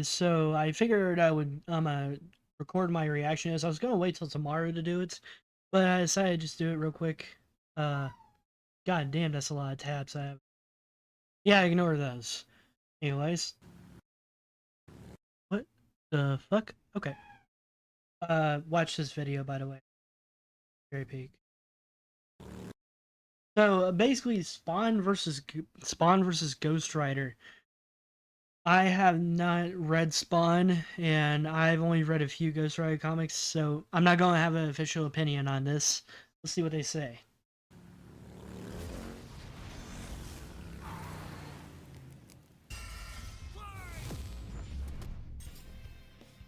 So I figured I would record my reaction as I was gonna wait till tomorrow to do it, but I decided to just do it real quick. Uh, God damn, that's a lot of tabs I have. Yeah, ignore those. Anyways, what the fuck? Okay. Watch this video by the way. Very peak. So basically, Spawn versus Ghost Rider. I have not read Spawn, and I've only read a few Ghost Rider comics, so I'm not gonna have an official opinion on this. Let's see what they say.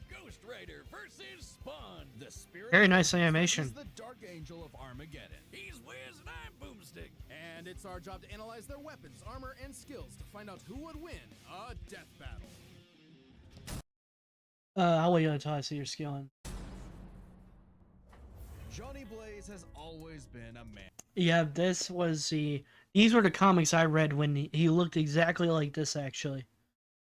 Ghost Rider versus Spawn. The spirit Very of nice vengeance animation. is the Dark Angel of Armageddon. He's Wiz and I'm Boomstick. And it's our job to analyze their weapons, armor, and skills to find out who would win a death battle. I'll wait until I see your skilling. Johnny Blaze has always been a man. Yeah, these were the comics I read when he looked exactly like this actually.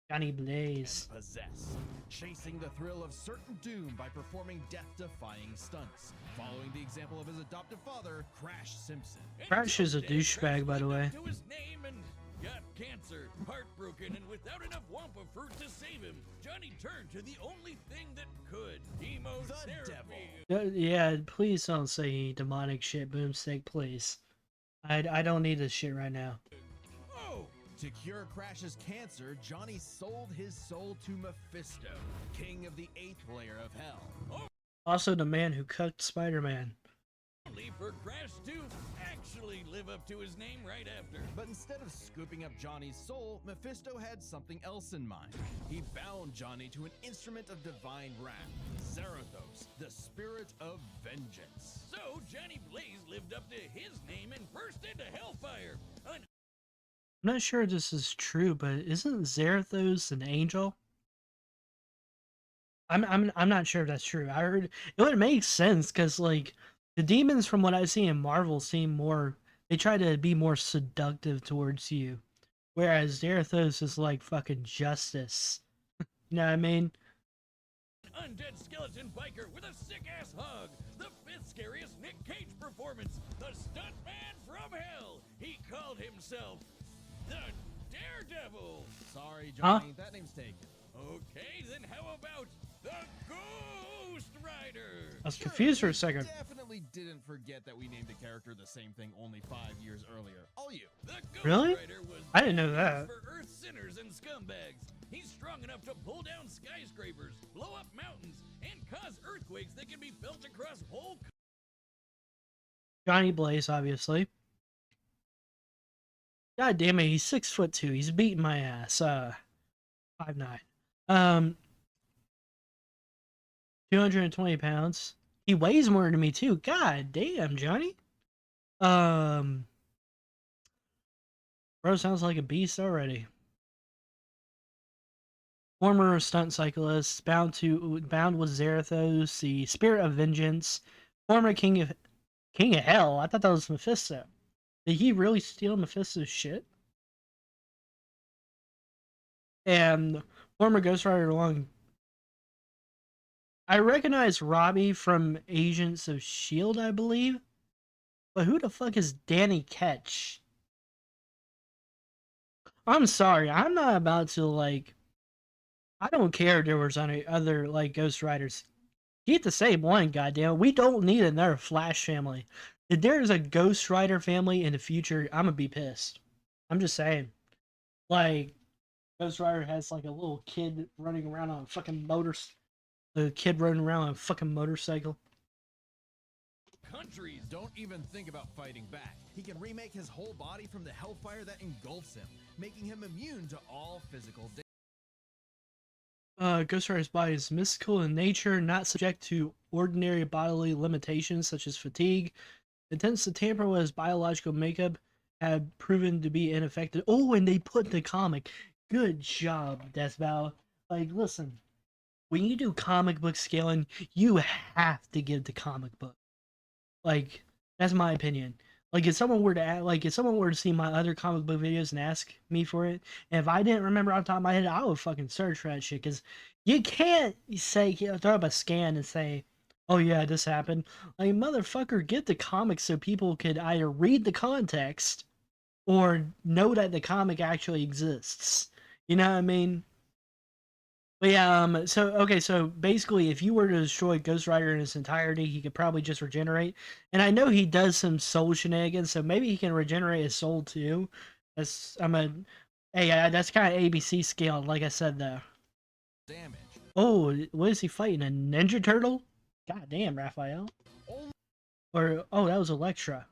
Johnny Blaze. Possess, chasing the thrill of certain doom by performing death-defying stunts, following the example of his adoptive father, Crash Simpson. Crash is a douchebag, by the way. To his name and got cancer, heartbroken, and without enough Wampa fruit to save him, Johnny turned to the only thing that could: chemotherapy. Yeah, please don't say demonic shit, Boomstick, please. I don't need this shit right now. Oh, To cure Crash's cancer, Johnny sold his soul to Mephisto, king of the 8th layer of hell. Also, the man who cooked Spider-Man. only for Crash to actually live up to his name right after. But instead of scooping up Johnny's soul, Mephisto had something else in mind. He bound Johnny to an instrument of divine wrath, Zarathos, the spirit of vengeance. So Johnny Blaze lived up to his name and burst into hellfire. I'm not sure this is true, but isn't Zarathos an angel? I'm not sure if that's true. I heard it would make sense because like the demons from what I see in Marvel seem more, they try to be more seductive towards you, whereas Zarathos is like fucking justice. You know what I mean? Undead skeleton biker with a sick-ass hug. The 5th scariest Nick Cage performance. The stuntman from hell. He called himself the Daredevil. Sorry, Huh? Johnny, that name's taken. Okay, then how about the Ghost Rider? I was confused for a second. Definitely didn't forget that we named a character the same thing only 5 years earlier. All you. The Ghost Really? Rider was I didn't know bad that. for Earth sinners and scumbags. He's strong enough to pull down skyscrapers, blow up mountains, and cause earthquakes that can be felt across whole. Johnny Blaze, obviously. God damn it, he's 6'2". He's beating my ass. 5'9". 220 pounds. He weighs more than me too. God damn, Johnny. Bro sounds like a beast already. Former stunt cyclist, bound with Zarathos, the spirit of vengeance, former king of hell. I thought that was Mephisto. Did he really steal Mephisto's shit? And former Ghost Rider along. I recognize Robbie from Agents of S.H.I.E.L.D., I believe. But who the fuck is Danny Ketch? I'm sorry, I'm not about to, like... I don't care if there was any other, like, Ghost Riders. Keep the same one, goddamn. We don't need another Flash family. If there's a Ghost Rider family in the future, I'm gonna be pissed. I'm just saying. Like, Ghost Rider has, like, a little kid running around on a fucking a kid running around on a fucking motorcycle. Countries Don't even think about fighting back. He can remake his whole body from the hellfire that engulfs him, making him immune to all physical damage. Ghost Rider's body is mystical in nature, not subject to ordinary bodily limitations such as fatigue. Attempts to tamper with his biological makeup have proven to be ineffective. Oh, and they put the comic. Good job, Deathbow. Like, listen, when you do comic book scaling, you have to give the comic book. Like, that's my opinion. Like if someone were to if someone were to see my other comic book videos and ask me for it, and if I didn't remember off the top of my head, I would fucking search for that shit. Because you can't say throw up a scan and say, "Oh yeah, this happened." Like motherfucker, get the comic so people could either read the context or know that the comic actually exists. You know what I mean? But yeah, so okay, so basically, if you were to destroy Ghost Rider in its entirety, he could probably just regenerate. And I know he does some soul shenanigans, so maybe he can regenerate his soul too. Hey, that's kind of ABC scale, like I said though. damage. Oh, what is he fighting? A Ninja Turtle? God damn, Raphael. Or oh, that was Elektra.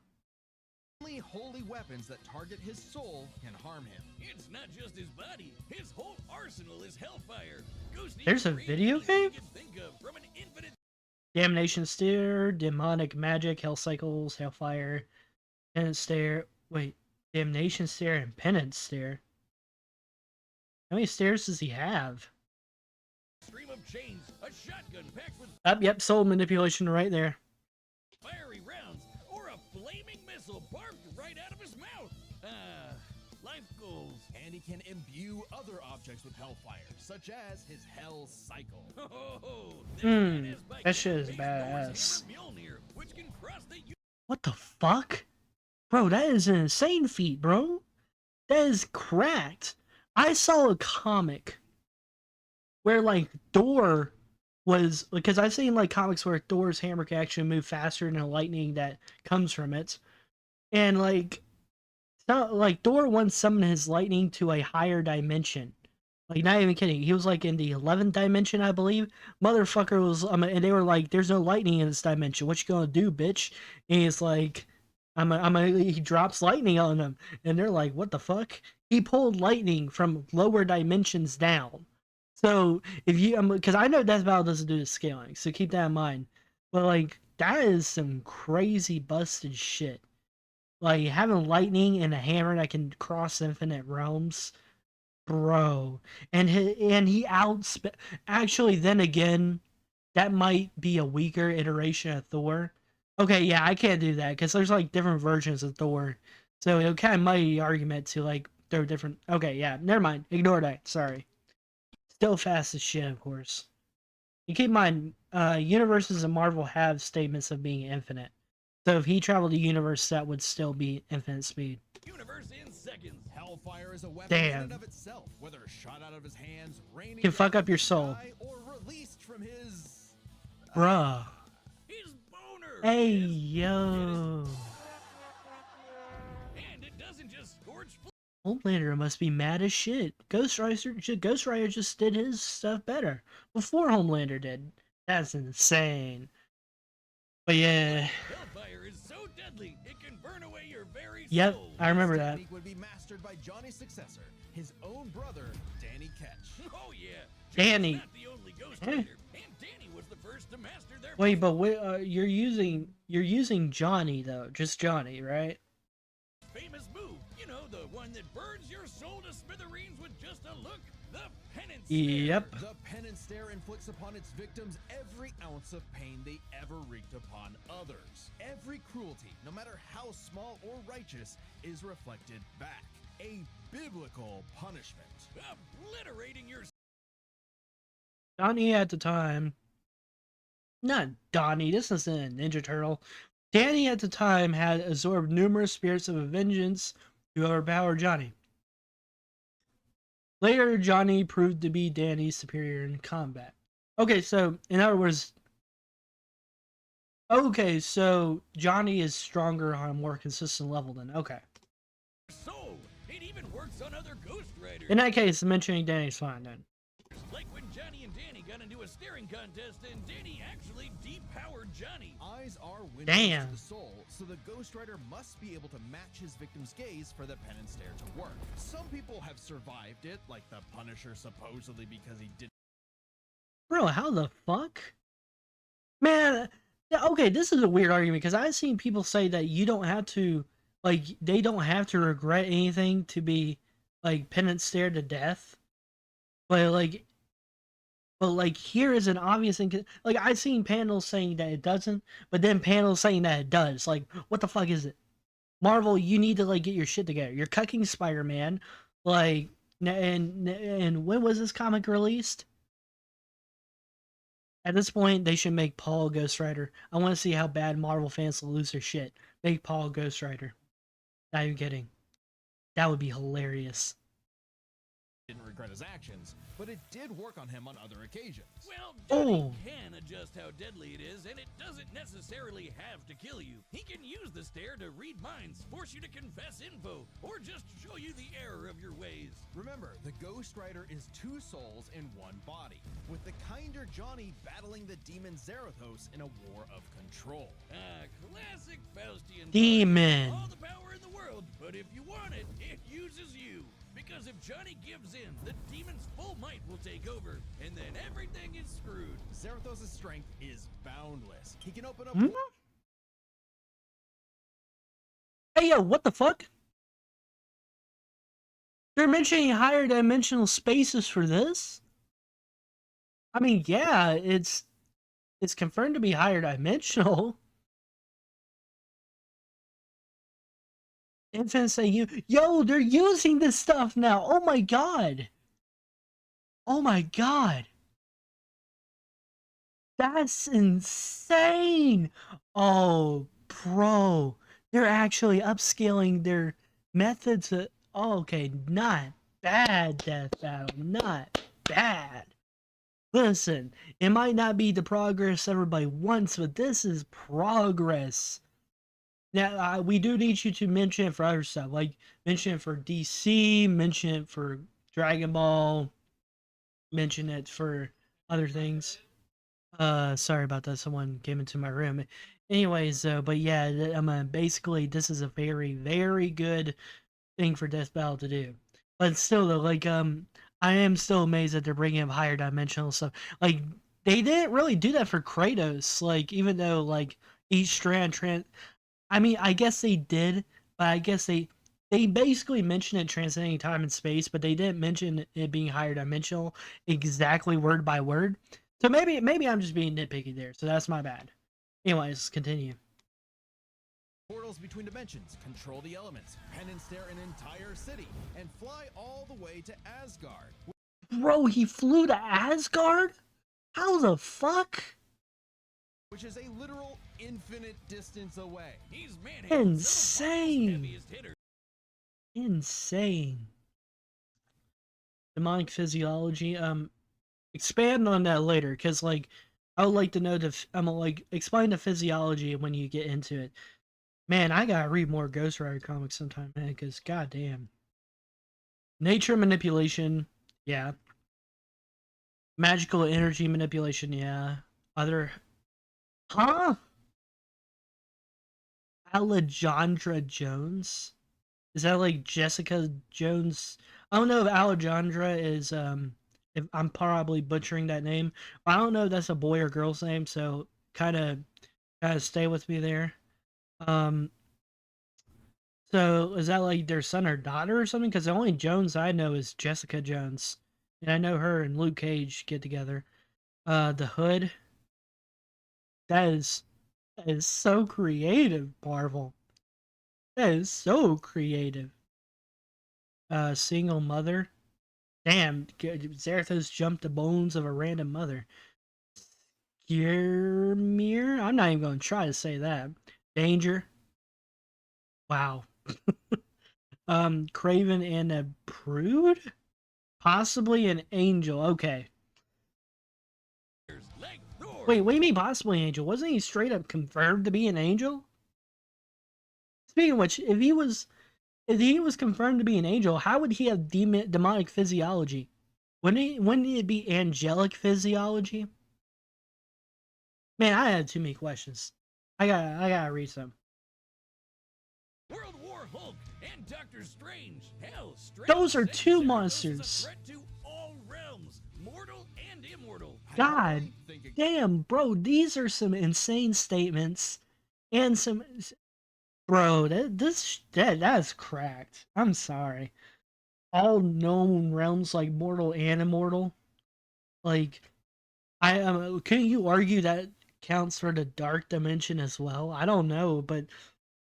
Only holy weapons that target his soul can harm him. It's not just his body, his whole arsenal is hellfire. Ghost There's a needs video anything he game? can think of from an infinite Damnation Stare, Demonic Magic, Hell Cycles, Hellfire, Penance Stare. Wait, Damnation Stare and Penance Stare. How many stairs does he have? stream of chains, a shotgun packed with Yep, soul manipulation right there. fiery rounds, or a flaming missile barked right out of his mouth. Life goals. And he can imbue other objects with hellfire, such as his hell cycle. This badass bike That shit is pays Thor's badass. hammer Mjolnir, which can cross the What the fuck? Bro, that is an insane feat, bro. That is cracked. I saw a comic where like Thor was because I've seen like comics where Thor's hammer can actually move faster than the lightning that comes from it. And like Thor once summoned his lightning to a higher dimension. Like not even kidding. He was like in the 11th dimension, I believe. Motherfucker was and they were like, "There's no lightning in this dimension. What you gonna do, bitch?" And he's like, he drops lightning on them, and they're like, "What the fuck?" He pulled lightning from lower dimensions down. So if you, because I know Death Battle doesn't do the scaling, so keep that in mind. But like that is some crazy busted shit. Like having lightning and a hammer that can cross infinite realms, bro. And he actually then again, that might be a weaker iteration of Thor. Okay, yeah, I can't do that because there's like different versions of Thor, so it kind of muddy the argument to like they're different. Okay, yeah, never mind. Ignore that. Sorry. Still fast as shit, of course. You keep in mind, universes in Marvel have statements of being infinite. So if he traveled the universe, that would still be infinite speed. universe in seconds. Hellfire is a weapon Damn. in and of itself, whether shot out of his hands, raining Can fuck down up your from the soul. sky, or released from his Bruh. His boner. Hey, is- yo. And it doesn't just scorch Homelander must be mad as shit. Ghost Rider just did his stuff better before Homelander did. That's insane. But yeah, Hellfire is so deadly it can burn away your very yep, soul. I remember This that. technique would be mastered by Johnny's successor, his own brother, Danny Ketch. Oh yeah. Danny. Johnny's not the only Ghost Eh. Rider, and Danny was the first to master their Wait, but you're using Johnny though, just Johnny, right? famous move. You know, the one that burns your soul to smithereens with just a look. The penance. Yep. The penance stare inflicts upon its victims every ounce of pain they ever wreaked upon others. Every cruelty, no matter how small or righteous, is reflected back. A biblical punishment. Obliterating your Donnie at the time. Not Donnie, this isn't a Ninja Turtle. Danny at the time had absorbed numerous spirits of vengeance to overpower Johnny. Later, Johnny proved to be Danny's superior in combat. Okay, so in other words, Johnny is stronger on a more consistent level then. Okay. soul. It even works on other Ghost Riders. In that case, mentioning Danny's fine then. Like when Johnny and Danny got into a staring contest and Danny actually depowered Johnny. Eyes are windows Damn. to the soul, so the Ghost Rider must be able to match his victim's gaze for the penance stare to work. Some people have survived it, like the Punisher supposedly because he didn't. Bro, how the fuck? Man, yeah, okay, this is a weird argument because I've seen people say that you don't have to, like, they don't have to regret anything to be, like, penance stare to death. But, like, here is an obvious thing. Like, I've seen panels saying that it doesn't, but then panels saying that it does. Like, what the fuck is it? Marvel, you need to like get your shit together. You're cucking Spider-Man, like, and when was this comic released? At this point, they should make Paul Ghost Rider. I want to see how bad Marvel fans will lose their shit. Make Paul Ghost Rider. Not even kidding. That would be hilarious. Didn't regret his actions, but it did work on him on other occasions. Well, Johnny Oh. can adjust how deadly it is, and it doesn't necessarily have to kill you. He can use the stare to read minds, force you to confess info, or just show you the error of your ways. Remember, the Ghost Rider is two souls in one body, with the kinder Johnny battling the demon Zarathos in a war of control. Classic Faustian. Demon. All the power in the world, but if you want it, it uses you. Because if Johnny gives in, the demon's full might will take over, and then everything is screwed. Zarathos' strength is boundless. He can open up. Hey, yo, what the fuck? They're mentioning higher dimensional spaces for this? I mean, yeah, it's confirmed to be higher dimensional. Infinite say yo, they're using this stuff now. Oh my god. Oh my god. That's insane. Oh, bro. They're actually upscaling their methods. Oh, okay, not bad, Death Battle. Not bad. Listen, it might not be the progress everybody wants, but this is progress. Now, we do need you to mention it for other stuff, like mention it for DC, mention it for Dragon Ball, mention it for other things. Sorry about that. Someone came into my room. Anyways, but yeah, basically this is a very, very good thing for Death Battle to do. But still, though, like, I am still amazed that they're bringing up higher dimensional stuff. Like, they didn't really do that for Kratos. Like, even though like each strand I mean, I guess they did, but I guess they basically mentioned it transcending time and space, but they didn't mention it being higher dimensional exactly word by word. So maybe I'm just being nitpicky there. So that's my bad. Anyways, continue. Portals between dimensions, control the elements, pen and stare an entire city, and fly all the way to Asgard. Bro, he flew to Asgard? How the fuck? Which is a literal infinite distance away. He's manhandled Insane. some of Marvel's heaviest hitters. Insane. Demonic physiology. Expand on that later, because like I would like to know explain the physiology when you get into it. Man, I gotta read more Ghost Rider comics sometime, man, because goddamn. Nature manipulation, yeah. Magical energy manipulation, yeah. Other, huh? Alejandra Jones? Is that like Jessica Jones? I don't know if Alejandra is if I'm probably butchering that name. I don't know if that's a boy or girl's name, so kind of stay with me there. So is that like their son or daughter or something? Because the only Jones I know is Jessica Jones, and I know her and Luke Cage get together. The Hood. That is so creative, Marvel. That is so creative. Single mother. Damn, Zarathos jumped the bones of a random mother. Skirmir? I'm not even going to try to say that. Danger. Wow. Craven and a Prude? Possibly an angel. Okay. Like Thor. Wait, what do you mean possibly an angel? Wasn't he straight up confirmed to be an angel? Speaking of which, if he was confirmed to be an angel, how would he have demonic physiology? Wouldn't it be angelic physiology? Man, I had too many questions. I gotta read some. World War Hulk and Doctor Strange. Hell, Strange Those are said two Zarathos is a monsters. threat to all realms, mortal and immortal. God damn, bro, these are some insane statements, and some, bro, that's cracked. I'm sorry. All known realms like mortal and immortal. Like, can you argue that counts for the dark dimension as well? I don't know, but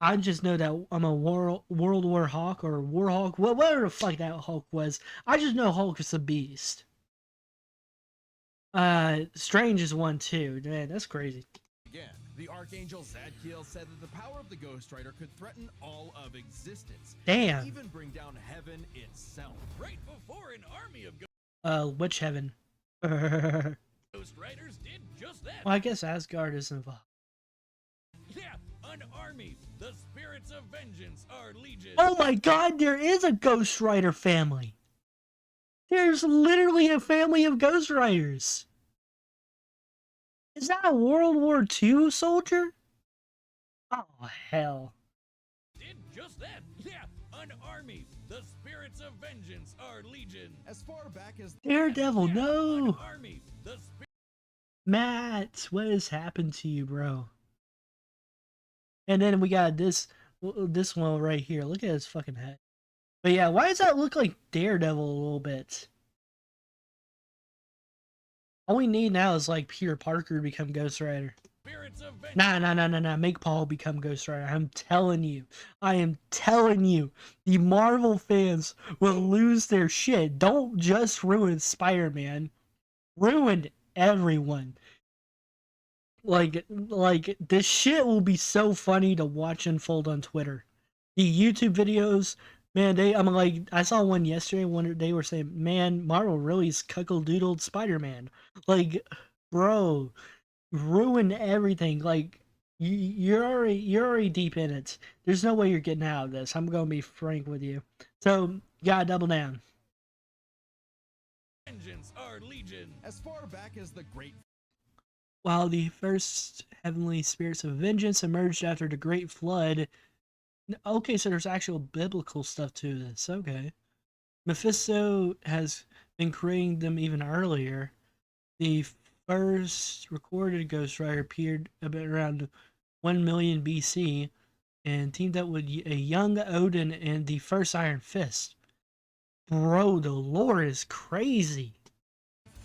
I just know that I'm a World War Hawk or Warhawk, whatever the fuck that Hulk was. I just know Hulk is a beast. Strange is one too. Man, that's crazy. Again, the Archangel Zadkiel said that the power of the Ghost Rider could threaten all of existence. Damn. Even bring down heaven itself. Right before an army of Witch Heaven. Well, Ghost Riders did just that. I guess Asgard is involved. Yeah, an army. The spirits of vengeance are legion. Oh my god, there is a Ghost Rider family. There's literally a family of Ghost Riders. Is that a World War II soldier? Oh, hell. Did just that. Yeah, an army. The spirits of vengeance are legion. As far back as Daredevil, An no! army. The Matt, what has happened to you, bro? And then we got this one right here. Look at his fucking head. But yeah, why does that look like Daredevil a little bit? All we need now is like Peter Parker to become Ghost Rider. spirits of vengeance. Nah. Make Paul become Ghost Rider. I'm telling you. I am telling you. The Marvel fans will lose their shit. Don't just ruin Spider-Man. Ruin everyone. Like this shit will be so funny to watch unfold on Twitter. The YouTube videos, man, I saw one yesterday when they were saying, man, Marvel really's cuckle-doodled Spider-Man. Like, bro, ruin everything. Like, you're already deep in it. There's no way you're getting out of this. I'm gonna be frank with you. So, you gotta double down. Vengeance are legion. as far back as the Great While the first heavenly spirits of vengeance emerged after the Great Flood. Okay, so there's actual biblical stuff to this. Okay. Mephisto has been creating them even earlier. The first recorded Ghost Rider appeared about around 1 million BC and teamed up with a young Odin and the first Iron Fist. Bro, the lore is crazy.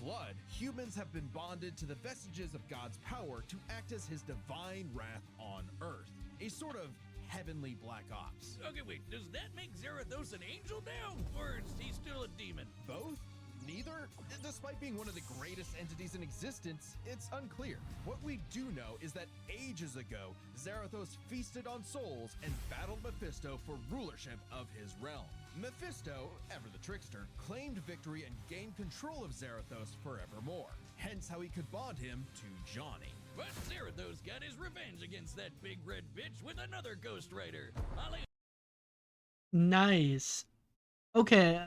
Flood, humans have been bonded to the vestiges of God's power to act as his divine wrath on Earth. A sort of heavenly Black Ops. Okay, wait. Does that make Zarathos an angel now, or is he still a demon? Both? Neither? Despite being one of the greatest entities in existence, it's unclear. What we do know is that ages ago, Zarathos feasted on souls and battled Mephisto for rulership of his realm. Mephisto, ever the trickster, claimed victory and gained control of Zarathos forevermore. Hence how he could bond him to Johnny. But Zarathos got his revenge against that big red bitch with another Ghost Rider. Nice. Okay,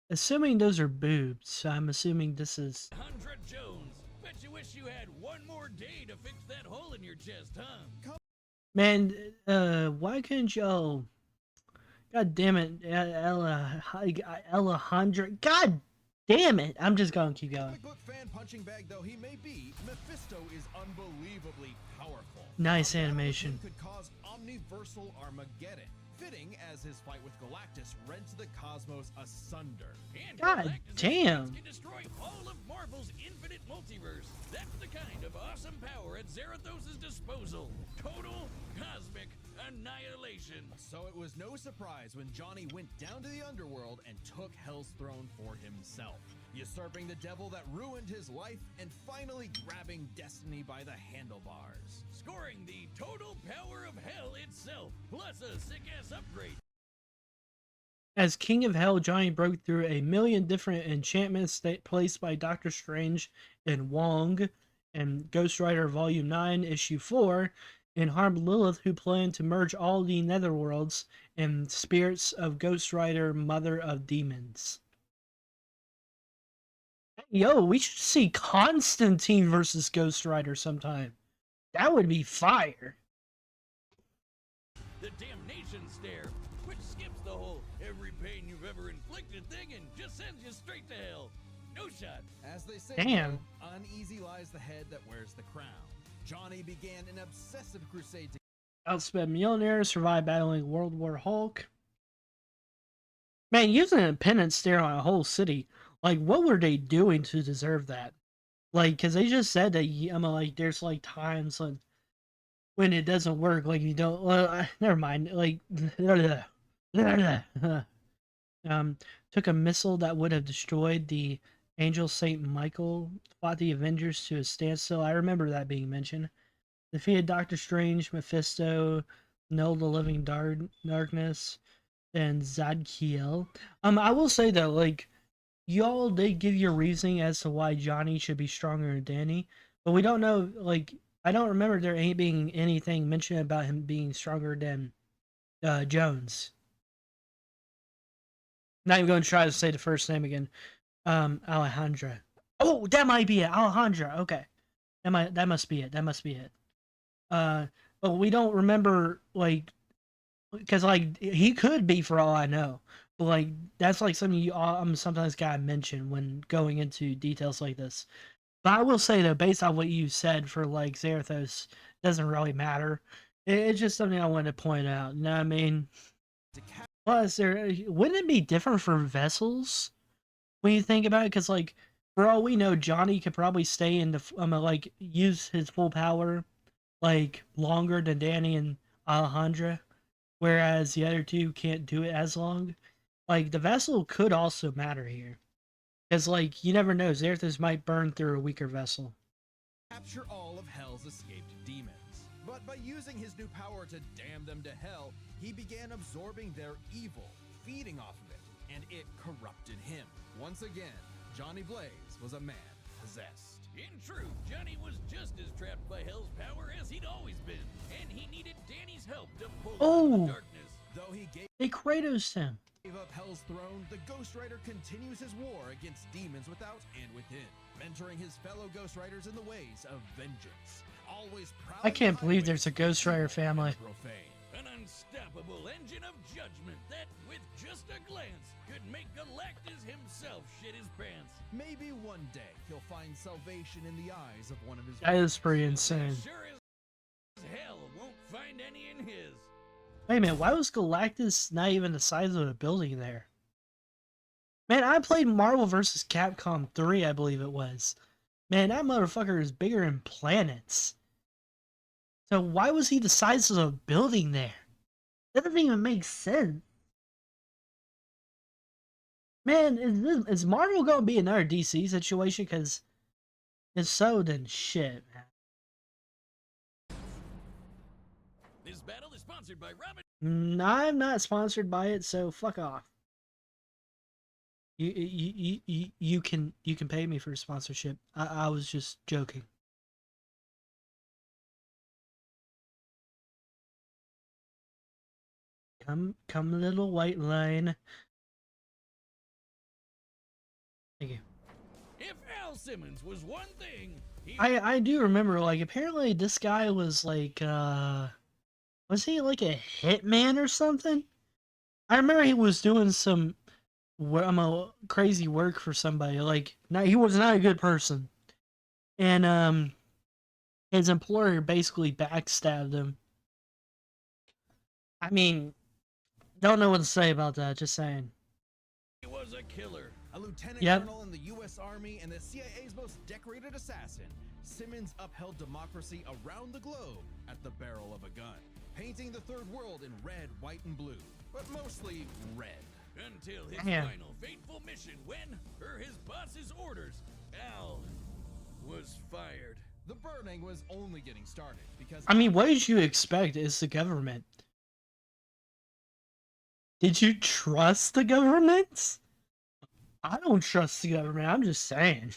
assuming those are boobs, so I'm assuming this is... 100 Jones. Bet you wish you had one more day to fix that hole in your chest, huh? Man, why couldn't y'all... God damn it, Alejandro. God damn it. I'm just gonna keep going. Comic book fan punching bag though he may be, Mephisto is unbelievably powerful. Nice A battle with animation. him could cause omniversal Armageddon. Fitting as his fight with Galactus rents the cosmos asunder. And God Galactus' damn. can destroy all of Marvel's infinite multiverse. That's the kind of awesome power at Zarathos' disposal. Total cosmic annihilation. So it was no surprise when Johnny went down to the underworld and took Hell's throne for himself, usurping the devil that ruined his life and finally grabbing destiny by the handlebars. Scoring the total power of hell itself, plus a sick-ass upgrade. As King of Hell, Johnny broke through a million different enchantments placed by Doctor Strange and Wong and Ghost Rider Volume 9, Issue 4, and harmed Lilith, who planned to merge all the netherworlds and spirits of Ghost Rider, Mother of Demons. Yo, we should see Constantine versus Ghost Rider sometime. That would be fire. The damnation stare, which skips the whole every pain you've ever inflicted thing and just sends you straight to hell. No shot. As they say, Damn. though, uneasy lies the head that wears the crown. Johnny began an obsessive crusade to Outspent millionaires, survived battling World War Hulk. Man, using a penance stare on a whole city. Like, what were they doing to deserve that? Like, because they just said that, there's, like, times when when it doesn't work, like you don't. Well, never mind. Like, um, took a missile that would have destroyed the Angel Saint Michael, fought the Avengers to a standstill. I remember that being mentioned. Defeated Doctor Strange, Mephisto, Null the Living Darkness, and Zadkiel. I will say though, like, y'all did give your reasoning as to why Johnny should be stronger than Danny, but we don't know. Like, I don't remember there ain't being anything mentioned about him being stronger than Jones. Not even going to try to say the first name again. Alejandra. Oh, that might be it. Alejandra. Okay, that must be it. That must be it. But we don't remember, like, because like he could be for all I know. But like that's like something you sometimes gotta mention when going into details like this. But I will say though, based on what you said for like Zarathos, doesn't really matter. It's just something I wanted to point out. You know what I mean? Plus, wouldn't it be different for vessels when you think about it? Because like for all we know, Johnny could probably stay in the like use his full power like longer than Danny and Alejandra, whereas the other two can't do it as long. Like the vessel could also matter here, because like you never know, Zarathos might burn through a weaker vessel. Capture all of Hell's escaped demons. But by using his new power to damn them to hell, he began absorbing their evil, feeding off of it, and it corrupted him. Once again, Johnny Blaze was a man possessed. In truth, Johnny was just as trapped by Hell's power as he'd always been, and he needed Danny's help to pull out of the darkness. Though he gave They Kratos him. up Hell's throne, the Ghost Rider continues his war against demons without and within, mentoring his fellow Ghost Riders in the ways of vengeance. Always proud. I can't believe there's a Ghost Rider family. Profane. An unstoppable engine of judgment that, with just a glance, could make Galactus himself shit his pants. Maybe one day he'll find salvation in the eyes of one of his. That is pretty insane. Sure as hell won't find any in his. Wait a minute, why was Galactus not even the size of a building there? Man, I played Marvel vs. Capcom 3, I believe it was. Man, that motherfucker is bigger than planets. So why was he the size of a building there? That doesn't even make sense. Man, is Marvel gonna be another DC situation? Because if so, then shit, man. This battle is sponsored by Robin. I'm not sponsored by it, so fuck off. You can pay me for sponsorship. I was just joking. Come little white line. Thank you. If Al Simmons was one thing, I do remember, like, apparently this guy was like was he like a hitman or something? I remember he was doing some crazy work for somebody. Like, he was not a good person. And his employer basically backstabbed him. I mean, don't know what to say about that, just saying. he was a killer. A lieutenant Yep. colonel in the U.S. Army and the CIA's most decorated assassin, Simmons upheld democracy around the globe at the barrel of a gun, painting the third world in red, white, and blue, but mostly red. Until his Damn. final fateful mission when, per his boss's orders, Al was fired. The burning was only getting started because I mean, what did you expect? It's the government. Did you trust the government? I don't trust the government, I'm just saying.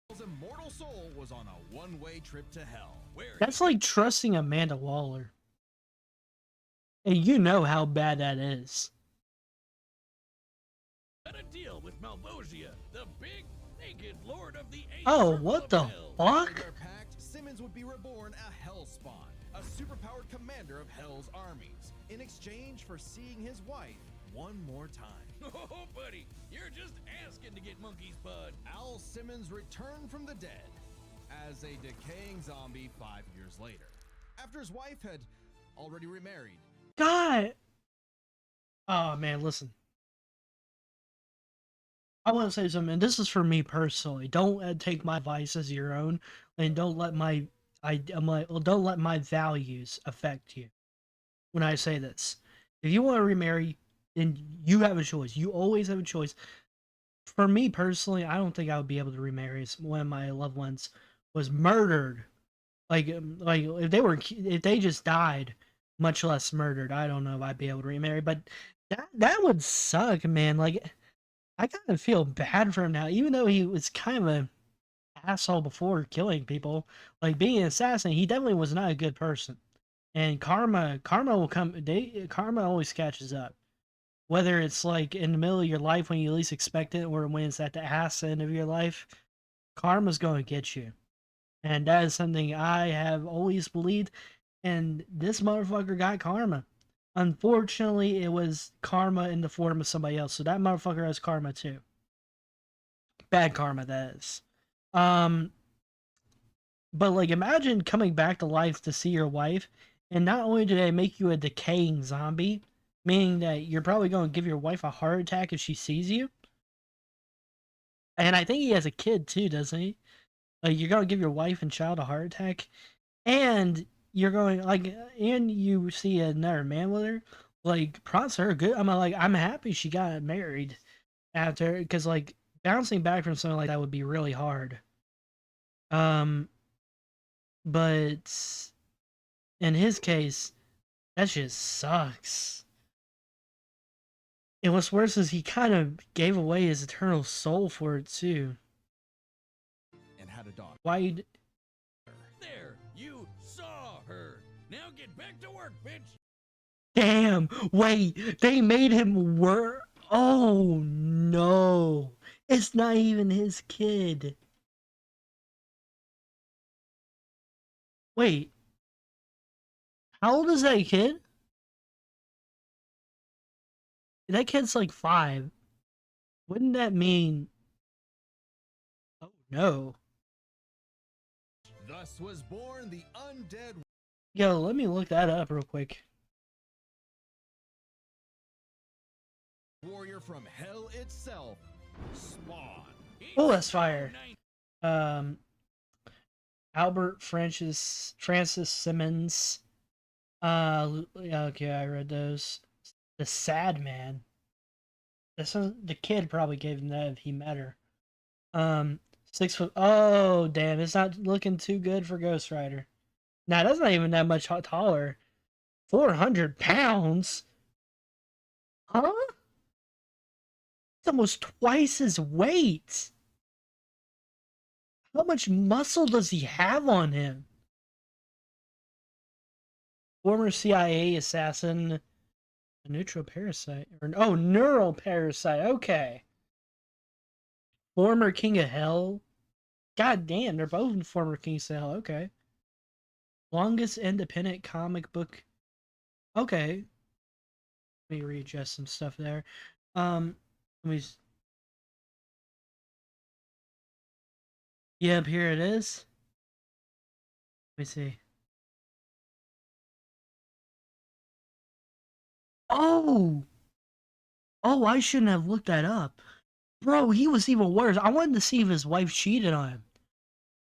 Al's immortal soul was on a one-way trip to hell. Where That's like trusting Amanda Waller. And you know how bad that is. he had a deal with Malvosia, the big naked lord of the eighth Oh, circle what of the hell. fuck? Under their pact, Simmons would be reborn a Hellspawn, a superpowered commander of Hell's armies, in exchange for seeing his wife one more time. Oh, buddy, you're just asking to get monkey's blood. Al Simmons returned from the dead as a decaying zombie 5 years later, after his wife had already remarried. God. Oh man, listen. I want to say something. This is for me personally. Don't take my advice as your own, and don't let my I'm like, well, don't let my values affect you when I say this. If you want to remarry, then you have a choice. You always have a choice. For me personally, I don't think I would be able to remarry one of my loved ones was murdered. Like if they just died, much less murdered. I don't know if I'd be able to remarry, but that would suck, man. Like I kind of feel bad for him now, even though he was kind of a asshole before killing people. Like being an assassin, he definitely was not a good person. And karma will come. Karma always catches up. Whether it's like in the middle of your life when you least expect it, or when it's at the ass end of your life, karma's going to get you. And that is something I have always believed. And this motherfucker got karma. Unfortunately, it was karma in the form of somebody else. So that motherfucker has karma too. Bad karma, that is. But like imagine coming back to life to see your wife, and not only do they make you a decaying zombie, meaning that you're probably going to give your wife a heart attack if she sees you. And I think he has a kid too, doesn't he? Like you're going to give your wife and child a heart attack, and you're going like, and you see another man with her. Like, props to her. Good. I'm happy she got married after, because like bouncing back from something like that would be really hard. But in his case, that shit sucks. And what's worse is he kind of gave away his eternal soul for it too. And had a daughter. Why? There, you saw her. Now get back to work, bitch. Damn! Wait, they made him work. Oh no! It's not even his kid. Wait, how old is that kid? That kid's like 5. Wouldn't that mean? Oh no! Thus was born the undead Yo, let me look that up real quick. warrior from hell itself, Spawn. Oh, that's fire. Albert Francis Simmons. Okay, I read those. The Sad Man. The kid probably gave him that if he met her. 6 foot. Oh, damn! It's not looking too good for Ghost Rider. Nah, that's not even that much taller. 400 pounds. Huh? It's almost twice his weight. How much muscle does he have on him? Former CIA assassin, a neutral parasite, or neural parasite. Okay. Former King of Hell. God damn, they're both former Kings of Hell. Okay. Longest independent comic book. Okay. Let me readjust some stuff there. Let me. Yep, here it is. Let me see. Oh! Oh, I shouldn't have looked that up. Bro, he was even worse. I wanted to see if his wife cheated on him.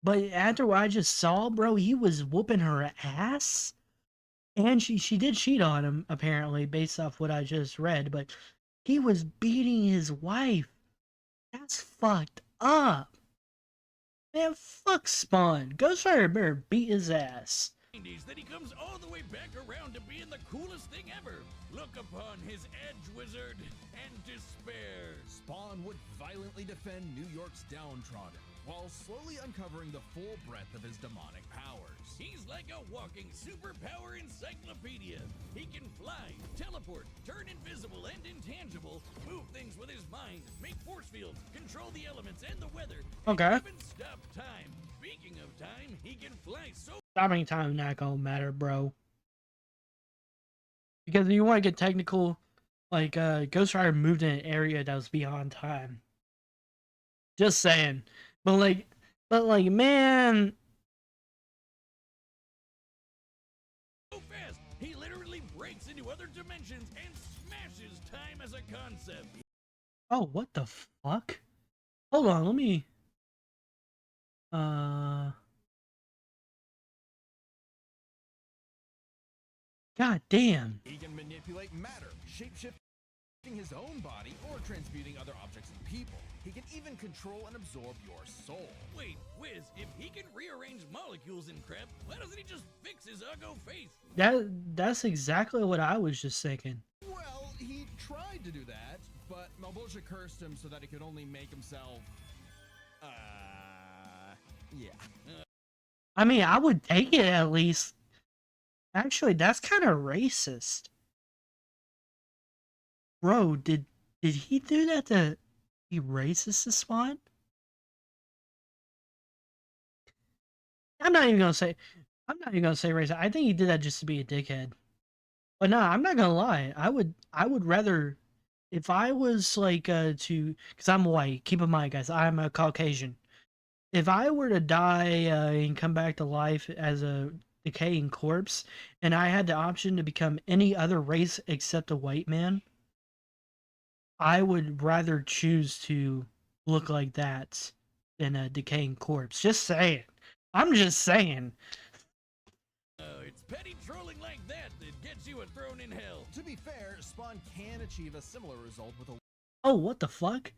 But after what I just saw, bro, he was whooping her ass. And she did cheat on him, apparently, based off what I just read. But he was beating his wife. That's fucked up. Man, fuck Spawn. Ghost Rider better beat his ass. That he comes all the way back around to being the coolest thing ever. Look upon his edge, wizard, and despair. Spawn would violently defend New York's downtrodden, while slowly uncovering the full breadth of his demonic powers. He's like a walking superpower encyclopedia. He can fly, teleport, turn invisible and intangible, move things with his mind, make force fields, control the elements and the weather, Okay. and even stop time. Speaking of time, he can fly so Stopping time not gonna matter, bro. Because if you want to get technical, like Ghost Rider moved in an area that was beyond time. Just saying. But like man, fast, he literally breaks into other dimensions and smashes time as a concept. oh, what the fuck? Hold on, let me God damn. He can manipulate matter, shapeshifting his own body or transmuting other objects and people. He can even control and absorb your soul. Wait, Wiz, if he can rearrange molecules and crap, why doesn't he just fix his uggo face? That's exactly what I was just thinking. Well, he tried to do that, but Malebolgia cursed him so that he could only make himself. Yeah. I mean, I would take it at least. Actually, that's kind of racist. Bro, did he do that to be racist to Spawn? I'm not even gonna say racist. I think he did that just to be a dickhead. But no, I'm not gonna lie. I would rather, if I was like because I'm white. Keep in mind, guys, I'm a Caucasian. If I were to die and come back to life as a decaying corpse, and I had the option to become any other race except a white man, I would rather choose to look like that than a decaying corpse. Just saying. I'm just saying. It's petty trolling like that gets you a throne in hell. To be fair, Spawn can achieve a similar result with Oh, what the fuck?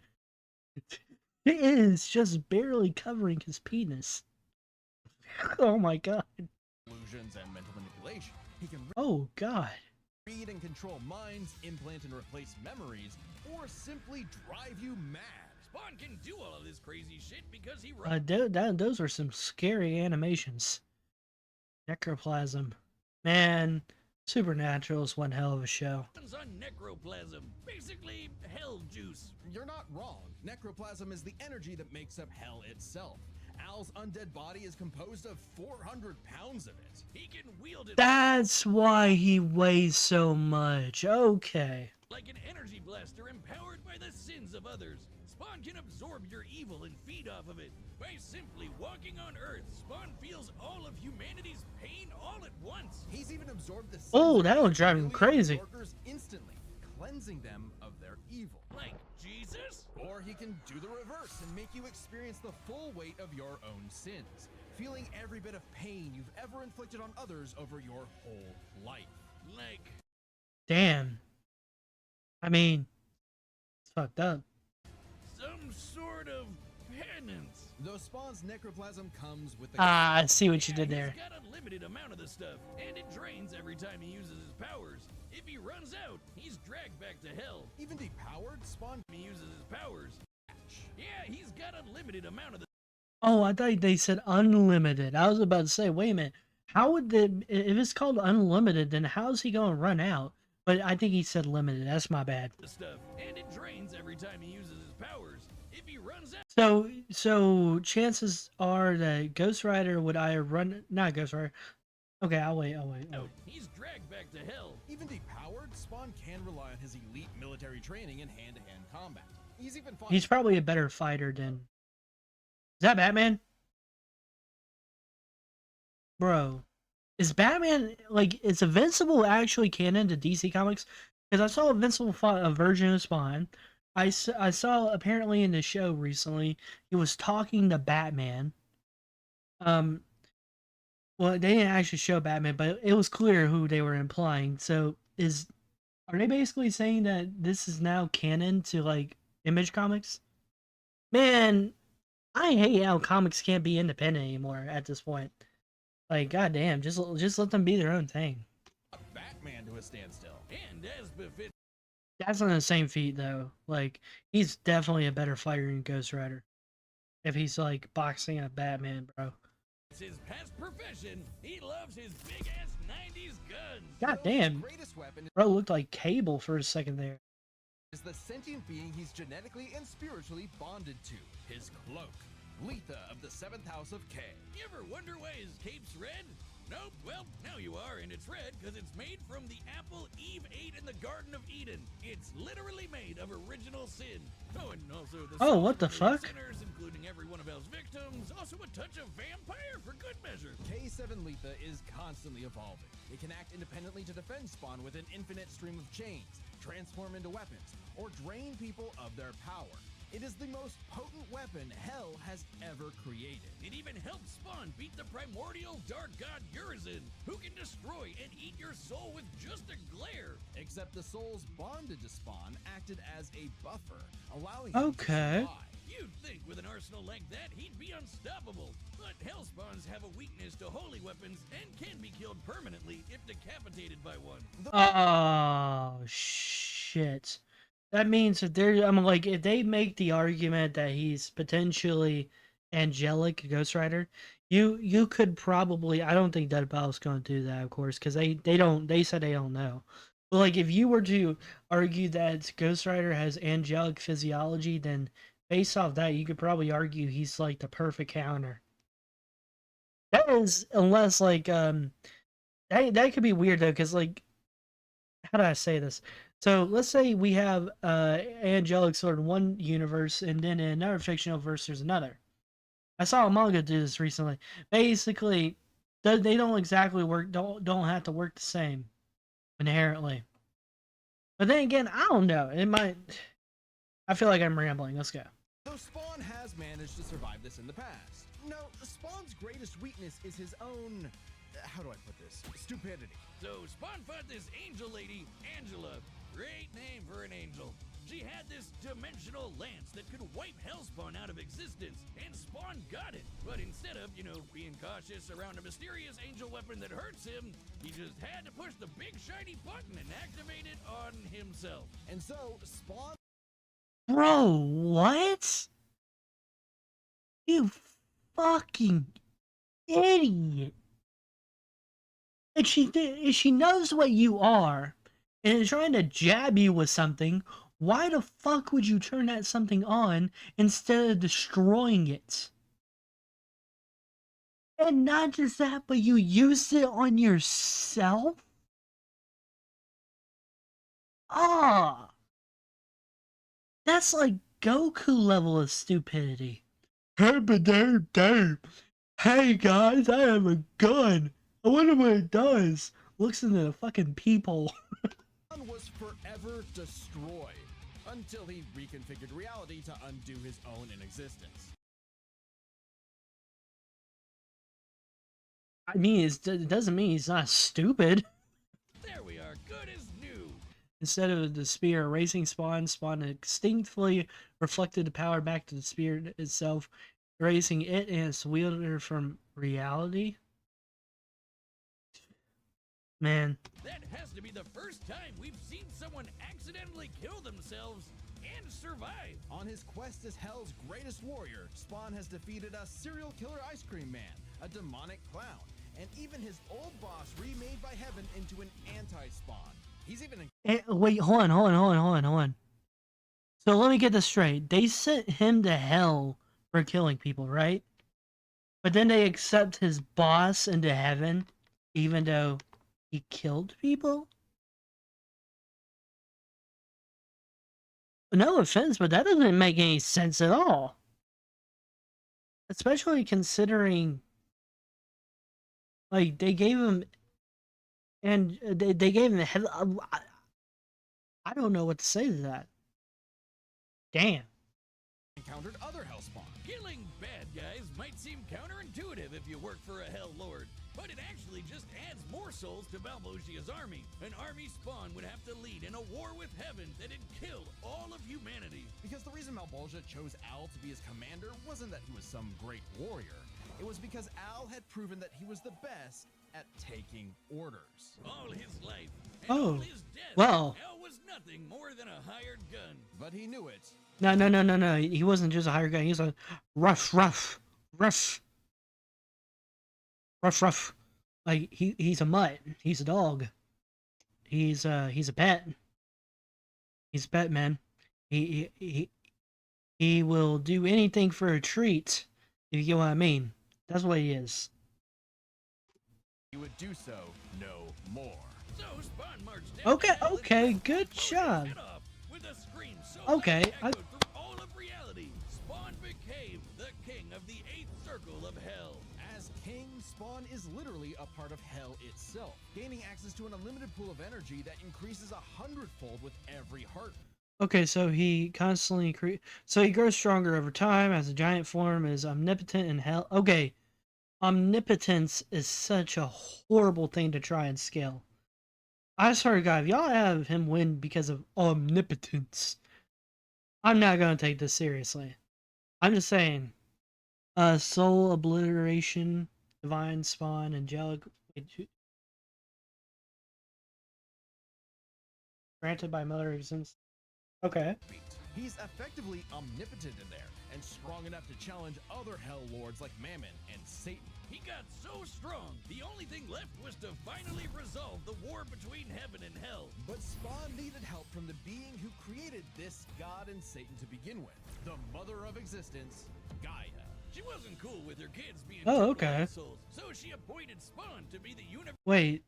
It is just barely covering his penis. Oh my god. illusions and mental manipulation. He can Oh god. read and control minds, implant and replace memories, or simply drive you mad. Spawn can do all of this crazy shit because he runs Those are some scary animations. Necroplasm. Man, Supernatural is one hell of a show. on necroplasm, basically hell juice. You're not wrong. Necroplasm is the energy that makes up hell itself. Al's undead body is composed of 400 pounds of it. He can wield it That's why he weighs so much. Okay. like an energy blaster empowered by the sins of others. Spawn can absorb your evil and feed off of it. By simply walking on Earth, Spawn feels all of humanity's pain all at once. He's even absorbed the sins Oh, of that would drive him millions of crazy. workers instantly, cleansing them of their evil. Like Jesus? Or he can do the reverse and make you experience the full weight of your own sins, feeling every bit of pain you've ever inflicted on others over your whole life. Like, Damn. I mean, it's fucked up. some sort of penance. Though Spawn's necroplasm comes with the Ah, I see what you did He's there. got unlimited amount of the stuff, and it drains every time he uses his powers. If he runs out, he's dragged back to hell. even depowered Spawn. He uses his powers. Yeah, he's got unlimited amount of the Oh, I thought they said unlimited. I was about to say, wait a minute. How would if it's called unlimited, then how's he going to run out? But I think he said limited. That's my bad. stuff, and it drains every time he uses his powers. If he runs out, So chances are that Ghost Rider would either not Ghost Rider. Okay, I'll wait. he's dragged back to hell. Even depowered, Spawn can rely on his elite military training and hand-to-hand combat. He's even fought He's probably a better fighter than. Is that Batman? Bro, is Batman like is Invincible actually canon to DC Comics? Because I saw Invincible fought a version of Spawn. I saw apparently in the show recently he was talking to Batman. Well, they didn't actually show Batman, but it was clear who they were implying. So are they basically saying that this is now canon to like Image Comics? Man, I hate how comics can't be independent anymore at this point. Like, goddamn, just let them be their own thing. Batman to a standstill. And as befits That's on the same feat though. Like, he's definitely a better fighter than Ghost Rider. If he's like boxing at Batman, bro. his past profession, he loves his big-ass 90s guns. Goddamn, His greatest weapon bro looked like Cable for a second there. is the sentient being he's genetically and spiritually bonded to, his cloak. Letha of the 7th House of K. You ever wonder why his cape's red? Nope, well, now you are, and it's red because it's made from the apple Eve ate in the Garden of Eden. It's literally made of original sin. Oh, and also the Oh, what the souls of fuck? sinners, including every one of Hell's victims, also a touch of vampire for good measure. K7 Letha is constantly evolving. It can act independently to defend Spawn with an infinite stream of chains, transform into weapons, or drain people of their power. It is the most potent weapon Hell has ever created. It even helped Spawn beat the primordial dark god Urizen, who can destroy and eat your soul with just a glare. Except the souls bonded to Spawn acted as a buffer, allowing him Okay. to survive. You'd think with an arsenal like that, he'd be unstoppable. But Hellspawns have a weakness to holy weapons and can be killed permanently if decapitated by one. Oh shit. That means that if they make the argument that he's potentially angelic Ghost Rider, you could probably, I don't think Dead Bell's going to do that, of course, because they said they don't know. But like if you were to argue that Ghost Rider has angelic physiology, then based off that, you could probably argue he's like the perfect counter. That is, unless like that could be weird though, because like, how do I say this? So let's say we have angelic sword in one universe, and then in another fictional verse there's another. I saw a manga do this recently. Basically, they don't exactly work. Don't have to work the same inherently. But then again, I don't know. It might. I feel like I'm rambling. Let's go. Though Spawn has managed to survive this in the past. No, Spawn's greatest weakness is his own, how do I put this? Stupidity. So Spawn fought this angel lady, Angela. Great name for an angel. She had this dimensional lance that could wipe Hellspawn out of existence, and Spawn got it. But instead of, being cautious around a mysterious angel weapon that hurts him, he just had to push the big shiny button and activate it on himself. And so, Spawn... Bro, what? You fucking idiot. And she knows what you are and is trying to jab you with something. Why the fuck would you turn that something on instead of destroying it? And not just that, but you used it on yourself? Ah! That's like Goku level of stupidity. Hey, but damn. Hey guys, I have a gun. I wonder what it does. Looks into the fucking peephole. was forever destroyed until he reconfigured reality to undo his own inexistence. I mean, it doesn't mean he's not stupid. There we are, good as new. Instead of the spear erasing Spawn instinctively reflected the power back to the spear itself, erasing it and its wielder from reality. Man. That has to be the first time we've seen someone accidentally kill themselves and survive. On his quest as Hell's greatest warrior, Spawn has defeated a serial killer ice cream man, a demonic clown, and even his old boss remade by Heaven into an anti-Spawn. He's even... Wait, hold on. So let me get this straight. They sent him to hell for killing people, right? But then they accept his boss into heaven, even though he killed people? No offense, but that doesn't make any sense at all. Especially considering, like, they gave him, and they gave him the head. I don't know what to say to that. Damn. Encountered other Hellspawn. Killing bad guys might seem counterintuitive if you work for a Hell Lord, but it actually just adds more souls to Balmosia's army. An army Spawn would have to lead in a war with Heaven that'd kill all of humanity. Because the reason Malebolgia chose Al to be his commander wasn't that he was some great warrior. It was because Al had proven that he was the best at taking orders. All his life, and Oh, all his death, well. Al was nothing more than a hired gun. But he knew it. No. He wasn't just a hired guy. He was a rough. Like he's a mutt. He's a dog. He's a pet. He's a pet, man. He will do anything for a treat. If you get what I mean. That's what he is. He would do so no more. So Spawn marched down Okay, to Hell and okay, cut good Balmosia's job. head off with a scream so Okay, loud it echoed through all of reality. Spawn became the king of the 8th circle of Hell. As king, Spawn is literally a part of Hell itself, gaining access to an unlimited pool of energy that increases 100-fold with every heart. Okay, so he constantly so he grows stronger over time as a giant form, is omnipotent in hell. Okay, omnipotence is such a horrible thing to try and scale. I swear to God, if y'all have him win because of omnipotence, I'm not gonna take this seriously. I'm just saying. Soul obliteration, divine spawn, angelic. Granted by Mother Existence. Okay. Beat. He's effectively omnipotent in there and strong enough to challenge other Hell Lords like Mammon and Satan. He got so strong, the only thing left was to finally resolve the war between heaven and hell. But Spawn needed help from the being who created this god and Satan to begin with, the mother of existence, Gaia. She wasn't cool with her kids being Oh, total okay. assholes, so she appointed Spawn to be the universe. Wait.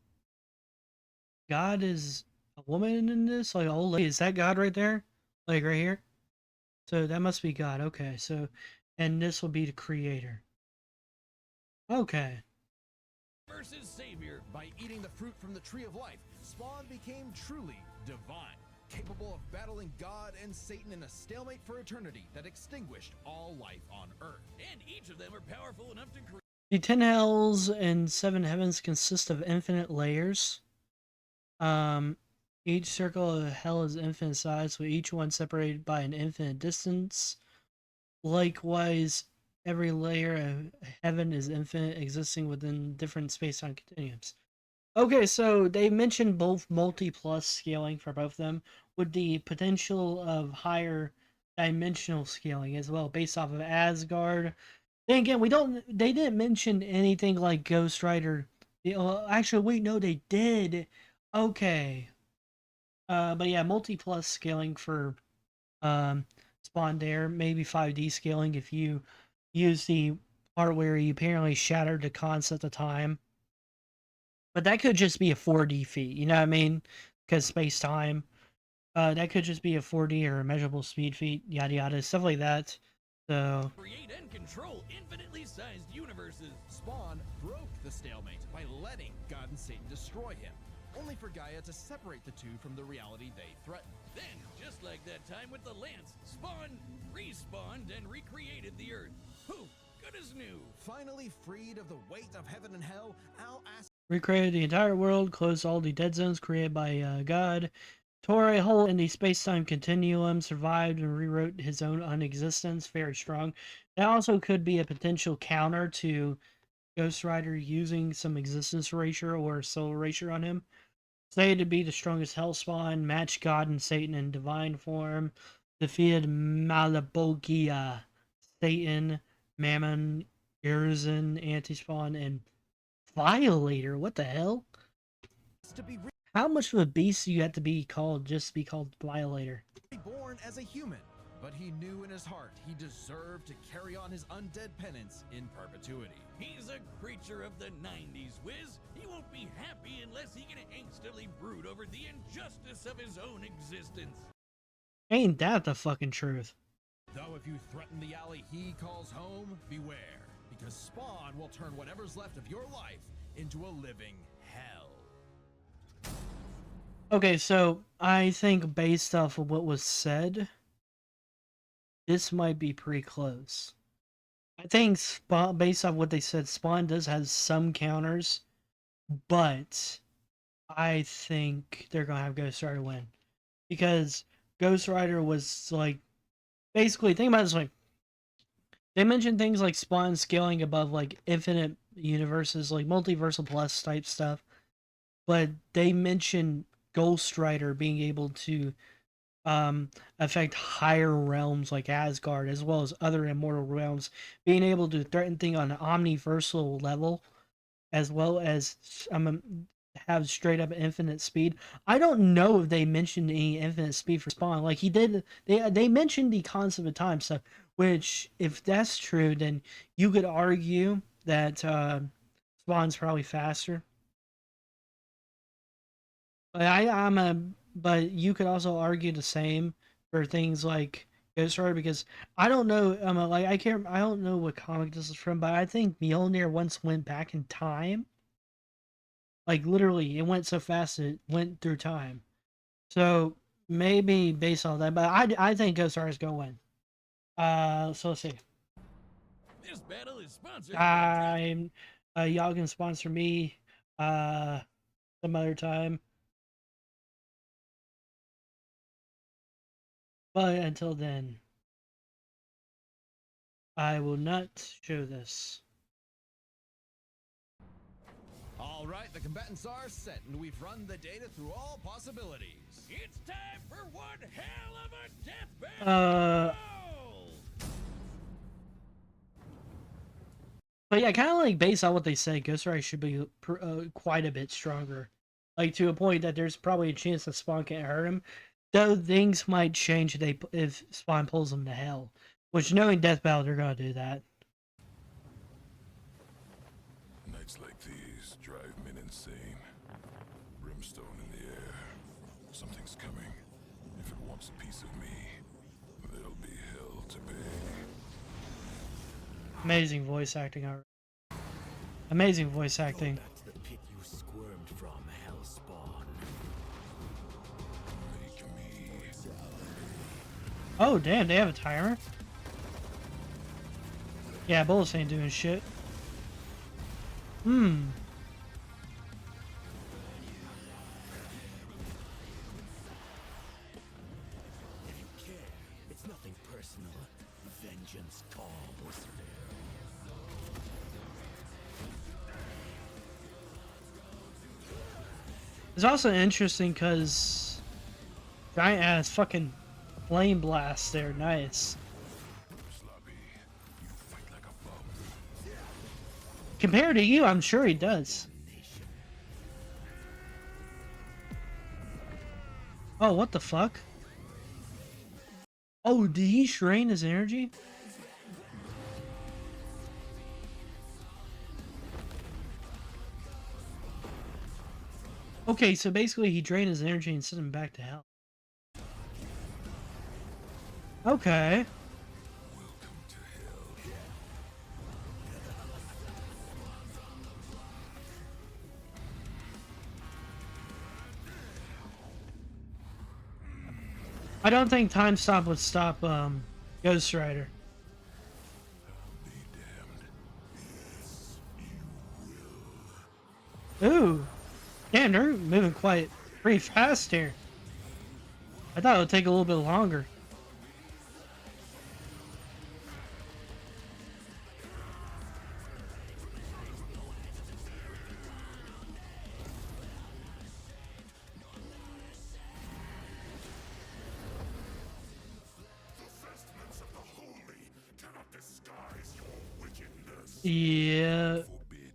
God is a woman in this? Like, old lady? Is that God right there? Like, right here? So that must be God. Okay, so, and this will be the creator. Okay. Versus Savior. By eating the fruit from the Tree of Life, Spawn became truly divine, capable of battling God and Satan in a stalemate for eternity that extinguished all life on Earth. And each of them are powerful enough to create. The 10 hells and 7 heavens consist of infinite layers. Each circle of hell is infinite size, with each one separated by an infinite distance. Likewise, every layer of heaven is infinite, existing within different space-time continuums. Okay, so they mentioned both multi-plus scaling for both of them, with the potential of higher dimensional scaling as well, based off of Asgard. Then again, they didn't mention anything like Ghost Rider. Actually, wait, no, they did. Okay. But yeah, multi-plus scaling for Spawn Dare, maybe 5D scaling if you use the part where you apparently shattered the concept of time. But that could just be a 4D feat, you know what I mean? Because space-time. That could just be a 4D or a measurable speed feat, yada yada, stuff like that. So Create and control infinitely sized universes. Spawn broke the stalemate by letting God and Satan destroy him, only for Gaia to separate the two from the reality they threatened. Then, just like that time with the Lance, Spawn respawned and recreated the Earth. Poof, good as new. Finally freed of the weight of heaven and hell, Al asked recreated the entire world, closed all the dead zones created by God, tore a hole in the space-time continuum, survived and rewrote his own unexistence. Very strong. That also could be a potential counter to Ghost Rider using some existence erasure or soul erasure on him. Stated to be the strongest Hellspawn, matched God and Satan in divine form, defeated Malabogia, Satan, Mammon, Urizen, Anti-Spawn, and Violator. What the hell? to be How much of a beast do you have to be called just to be called Violator? reborn as a human, but he knew in his heart he deserved to carry on his undead penance in perpetuity. He's a creature of the 90s, Wiz. He won't be happy unless he can angstily brood over the injustice of his own existence. Ain't that the fucking truth? Though if you threaten the alley he calls home, beware, because Spawn will turn whatever's left of your life into a living hell. Okay, so I think based off of what was said, this might be pretty close. I think Spawn, based off what they said, Spawn does have some counters, but I think they're gonna have Ghost Rider win because Ghost Rider was like basically think about it this way. They mentioned things like Spawn scaling above like infinite universes, like multiversal plus type stuff, but they mentioned Ghost Rider being able to affect higher realms like Asgard as well as other immortal realms, being able to threaten things on an omniversal level, as well as have straight up infinite speed. I don't know if they mentioned any infinite speed for Spawn. Like he did, they mentioned the concept of time stuff, which if that's true, then you could argue that Spawn's probably faster. But you could also argue the same for things like Ghost Rider because I don't know. I don't know what comic this is from, but I think Mjolnir once went back in time. Like literally, it went so fast it went through time. So maybe based on that, but I think Ghost Rider's gonna win. So let's see. This battle is sponsored by Y'all can sponsor me some other time. But until then, I will not show this. All right, the combatants are set, and we've run the data through all possibilities. It's time for one hell of a death battle! But yeah, kind of like based on what they said, Ghost Rider should be quite a bit stronger. Like to a point that there's probably a chance that Spawn can't hurt him. Though things might change if Spawn pulls him to hell. Which knowing Death Battle, they're gonna do that. Nights like these drive men insane. Brimstone in the air. Something's coming. If it wants a piece of me, there'll be hell to pay. Amazing voice acting already. Amazing voice acting. That's the pit you squirmed from, Hellspawn. Make me. Oh damn, they have a timer? Yeah, bullets ain't doing shit. Hmm. If you care, it's nothing personal. Vengeance calls. It's also interesting because Giant ass fucking flame blast there, nice. Sloppy. You fight like a bum. Compared to you, I'm sure he does. Oh, what the fuck? Oh, did he drain his energy? Okay, so basically he drained his energy and sent him back to hell. Okay. Welcome to hell. I don't think Time Stop would stop Ghost Rider. Be damned. Ooh. Damn, they're moving pretty fast here. I thought it would take a little bit longer. Yeah. Forbid.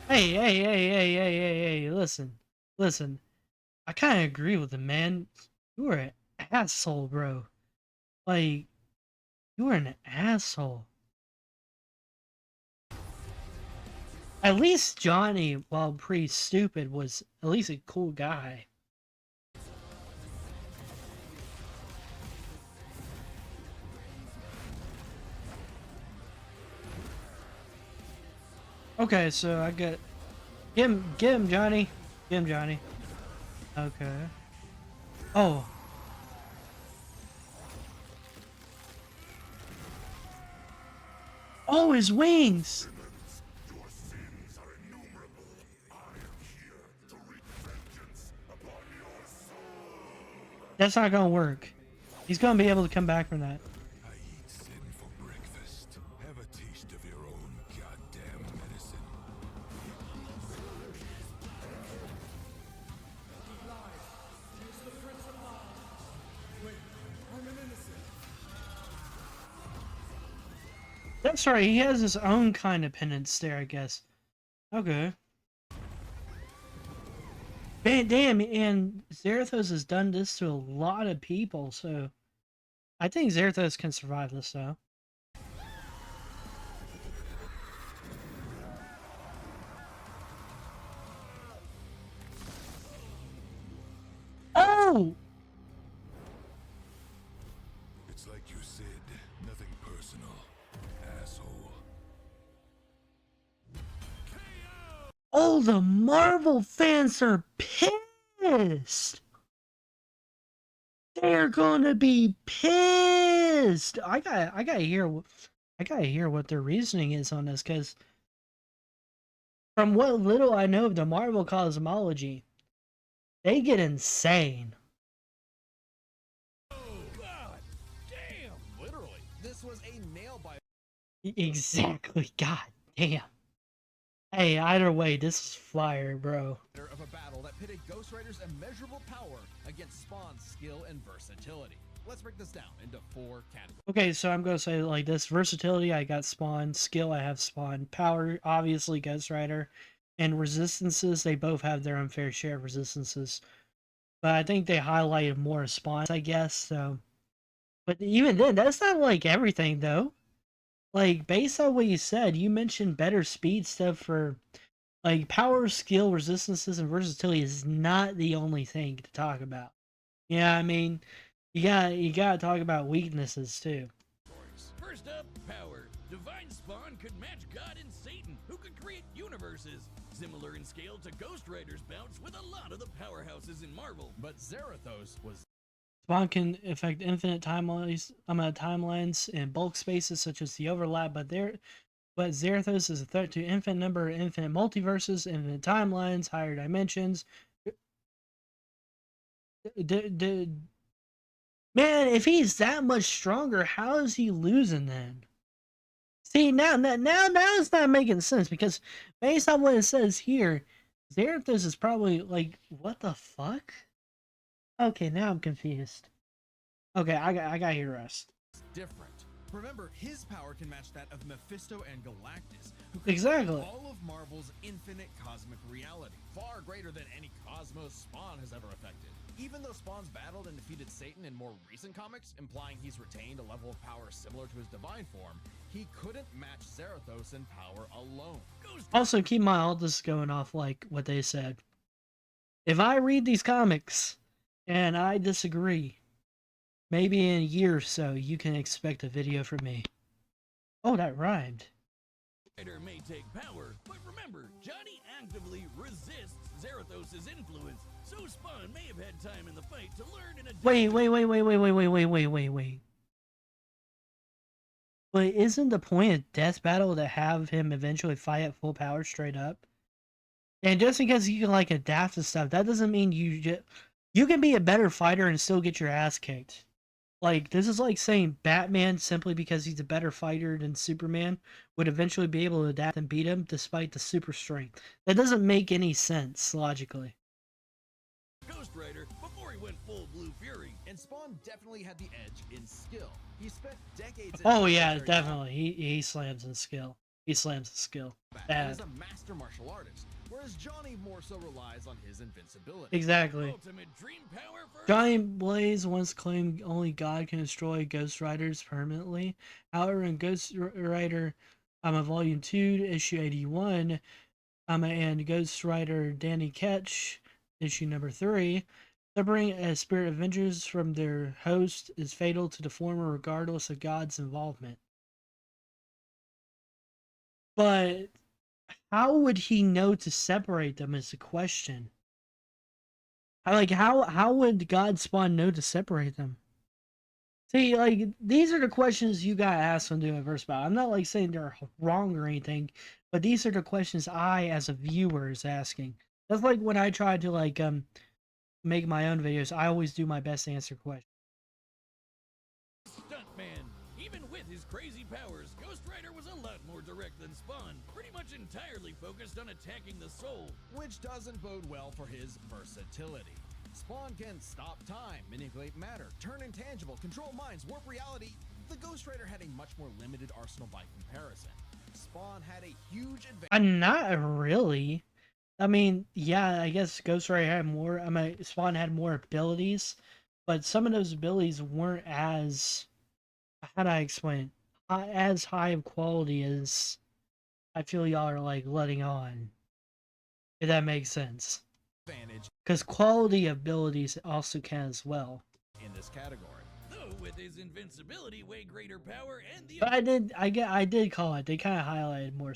Hey, listen. I kind of agree with him, man. You were an asshole, bro. Like, you were an asshole. At least Johnny, while pretty stupid, was at least a cool guy. Okay, so I get get him, Johnny. Get him, Johnny. Okay. Oh. Oh, his wings. That's not gonna work. He's gonna be able to come back from that. I eat sin for breakfast. Have a taste of your own goddamn medicine. That's right, he has his own kind of penance there, I guess. Okay. Man, damn, and Zarathos has done this to a lot of people, so I think Zarathos can survive this, though. Oh! It's like you said, nothing personal, asshole. Oh, the Marvel fans are pissed! they're gonna be pissed. I gotta hear what their reasoning is on this, because from what little I know of the Marvel cosmology, they get insane. Oh, God damn! Literally, this was a nail biter Exactly. God damn. Hey, either way, this is fire, bro. of a battle that pitted Ghost Rider's immeasurable power against Spawn's skill and versatility. Let's break this down into 4 categories. Okay, so I'm gonna say it like this: versatility, I got Spawn; skill, I have Spawn; power, obviously Ghost Rider; and resistances, they both have their unfair share of resistances. But I think they highlighted more Spawns, I guess. So, but even then, that's not like everything, though. Like, based on what you said, you mentioned better speed stuff for like power, skill, resistances, and versatility is not the only thing to talk about. Yeah, I mean, you gotta talk about weaknesses too. First up, power. Divine Spawn could match God and Satan, who could create universes. Similar in scale to Ghost Rider's bouts with a lot of the powerhouses in Marvel. But Zarathos was Spawn can affect infinite timelines and bulk spaces such as the overlap, but Zarathos is a threat to infinite number of infinite multiverses, infinite timelines, higher dimensions. Man, if he's that much stronger, how is he losing then? See, now it's not making sense, because based on what it says here, Zarathos is probably like, what the fuck? Okay, now I'm confused. Okay, I got your rest. different. Remember, his power can match that of Mephisto and Galactus, who can Exactly. all of Marvel's infinite cosmic reality, far greater than any cosmos Spawn has ever affected. Even though Spawn's battled and defeated Satan in more recent comics, implying he's retained a level of power similar to his divine form, he couldn't match Zarathos in power alone. Also, keep in mind, all this is going off like what they said. If I read these comics and I disagree, maybe in a year or so, you can expect a video from me. Oh, that rhymed. Rider may take power, but remember, Johnny actively resists Zarathos' influence, so Spawn may have had time in the fight to learn and adapt. Wait. But isn't the point of Death Battle to have him eventually fight at full power straight up? And just because you can like adapt and stuff, that doesn't mean you can be a better fighter and still get your ass kicked. Like, this is like saying Batman, simply because he's a better fighter than Superman, would eventually be able to adapt and beat him despite the super strength. That doesn't make any sense logically. Ghost Rider before he went full Blue Fury. And Spawn definitely had the edge in skill. He spent decades in Oh yeah, military definitely. He slams in skill. He slams in skill. combat and is Bad. a master martial artist, whereas Johnny more so relies on his invincibility. Exactly. Ultimate dream power for Johnny Blaze once claimed only God can destroy Ghost Riders permanently. However, in Ghost Rider Volume 2, Issue 81, and Ghost Rider Danny Ketch, Issue number 3, separating a Spirit Avengers from their host is fatal to the former regardless of God's involvement. But how would he know to separate them is the question. How would God Spawn know to separate them? See, like, these are the questions you gotta ask when doing verse battle. I'm not like saying they're wrong or anything, but these are the questions I, as a viewer, is asking. That's like when I try to like make my own videos. I always do my best to answer questions. Stuntman. Even with his crazy powers, Ghost Rider was a lot more direct than Spawn, pretty much entirely focused on attacking the soul. Which doesn't bode well for his versatility. Spawn can stop time, manipulate matter, turn intangible, control minds, warp reality. The Ghost Rider had a much more limited arsenal by comparison. Spawn had a huge advantage. Not really. I mean, yeah, I guess Ghost Rider had more. Spawn had more abilities, but some of those abilities weren't as, how do I explain it? As high of quality as I feel y'all are like letting on. If that makes sense. Because quality abilities also can as well. In this category. Though with his invincibility, way greater power, and the But I did call it. They kind of highlighted more.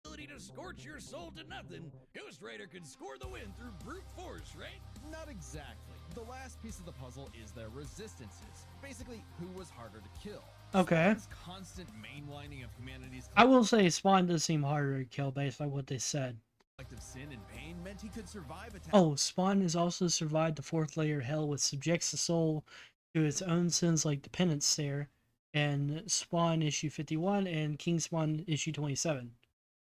ability ready to scorch your soul to nothing, Ghost Rider could score the win through brute force, right? Not exactly. The last piece of the puzzle is their resistances. Basically, who was harder to kill. Okay. Spawn's constant mainlining of humanity's I will say Spawn does seem harder to kill based on what they said. collective sin and pain meant he could survive attacks. Oh, Spawn has also survived the fourth layer of hell, which subjects the soul to its own sins like the penance stare, and Spawn issue 51 and King Spawn issue 27.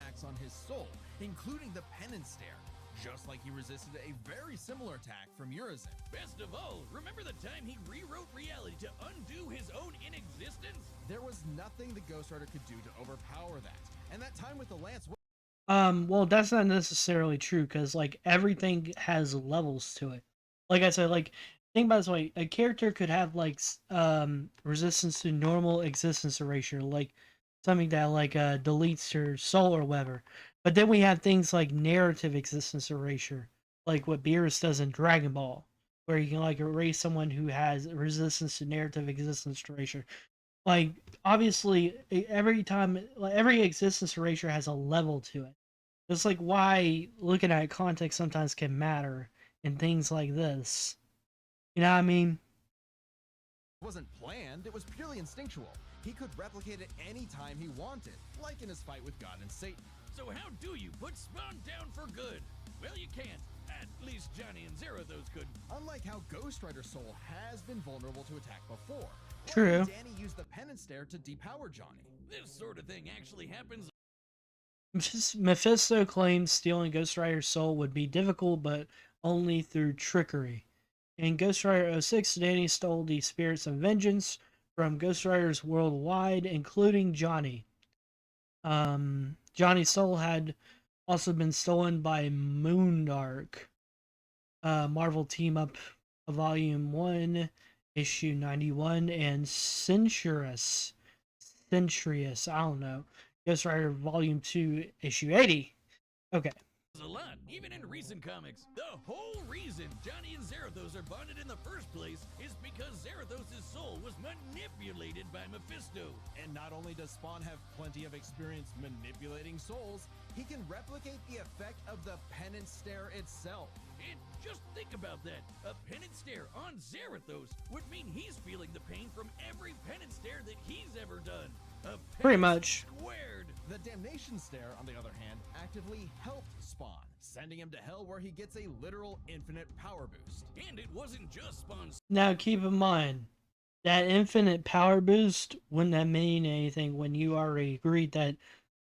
Attacks on his soul, including the penance stare. Just like he resisted a very similar attack from Urizen. Best of all, remember the time he rewrote reality to undo his own inexistence? There was nothing the Ghost Rider could do to overpower that. And that time with the Lance Well, that's not necessarily true, because, like, everything has levels to it. Like I said, like, think about it this way, a character could have, like, resistance to normal existence erasure, like, something that, like, deletes your soul or whatever. But then we have things like narrative existence erasure, like what Beerus does in Dragon Ball, where you can, like, erase someone who has resistance to narrative existence erasure. Like, obviously, every time, like, every existence erasure has a level to it. That's like why looking at context sometimes can matter in things like this. You know what I mean? wasn't planned, it was purely instinctual. He could replicate it any time he wanted, like in his fight with God and Satan. So how do you put Spawn down for good? Well, you can't. At least Johnny and Zarathos couldn't. Unlike how Ghost Rider's soul has been vulnerable to attack before. True. Danny used the penance stare to depower Johnny. This sort of thing actually happens. Mephisto claims stealing Ghost Rider's soul would be difficult, but only through trickery. In Ghost Rider 06, Danny stole the spirits of vengeance from Ghost Riders worldwide, including Johnny. Johnny's soul had also been stolen by Moondark. Marvel Team Up Volume 1, Issue 91, and Centurious, I don't know. Ghost Rider Volume 2, Issue 80. Okay. A lot, even in recent comics. The whole reason Johnny and Zarathos are bonded in the first place is because Zarathos' soul was manipulated by Mephisto. And not only does Spawn have plenty of experience manipulating souls, he can replicate the effect of the penance stare itself. And just think about that. A penance stare on Zarathos would mean he's feeling the pain from every penance stare that he's ever done. Pretty much. Squared. The damnation stare, on the other hand, actively helped Spawn, sending him to hell where he gets a literal infinite power boost. And it wasn't just Spawn's. Now keep in mind, that infinite power boost wouldn't have mean anything when you already agreed that,